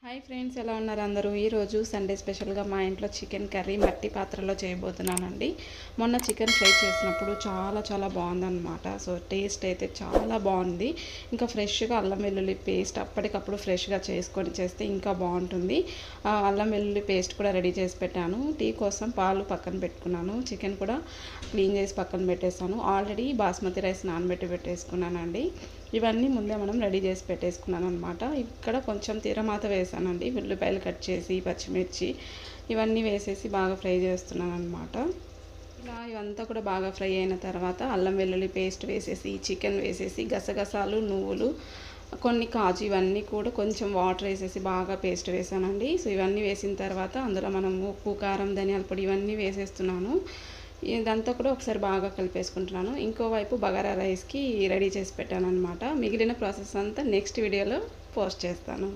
Hi friends, ఎలా ఉన్నారు అందరూ? ఈరోజు సండే స్పెషల్గా మా ఇంట్లో చికెన్ కర్రీ మట్టి పాత్రలో చేయబోతున్నానండి. మొన్న చికెన్ ఫ్రై చేసినప్పుడు చాలా బాగుందన్నమాట. సో టేస్ట్ అయితే చాలా బాగుంది. ఇంకా ఫ్రెష్గా అల్లం వెల్లుల్లి పేస్ట్ అప్పటికప్పుడు ఫ్రెష్గా చేసుకొని చేస్తే ఇంకా బాగుంటుంది. అల్లం వెల్లుల్లి పేస్ట్ కూడా రెడీ చేసి పెట్టాను. టీ కోసం పాలు పక్కన పెట్టుకున్నాను. చికెన్ కూడా క్లీన్ చేసి పక్కన పెట్టేస్తాను. ఆల్రెడీ బాస్మతి రైస్ నానబెట్టి పెట్టేసుకున్నానండి. ఇవన్నీ ముందే మనం రెడీ చేసి పెట్టేసుకున్నాను అనమాట. ఇక్కడ కొంచెం తిరమాత వేసానండి. ఉల్లిపాయలు కట్ చేసి పచ్చిమిర్చి ఇవన్నీ వేసేసి బాగా ఫ్రై చేస్తున్నాను అనమాట. ఇలా ఇవంతా కూడా బాగా ఫ్రై అయిన తర్వాత అల్లం వెల్లుల్లి పేస్ట్ వేసేసి చికెన్ వేసేసి గసగసాలు నువ్వులు కొన్ని కాజు ఇవన్నీ కూడా కొంచెం వాటర్ వేసేసి బాగా పేస్ట్ వేసానండి. సో ఇవన్నీ వేసిన తర్వాత అందులో మనం ఉప్పు కారం ధనియాల పొడి ఇవన్నీ వేసేస్తున్నాను. ఇదంతా కూడా ఒకసారి బాగా కలిపేసుకుంటున్నాను. ఇంకోవైపు బగారా రైస్కి రెడీ చేసి పెట్టాను అనమాట. మిగిలిన ప్రాసెస్ అంతా నెక్స్ట్ వీడియోలో పోస్ట్ చేస్తాను.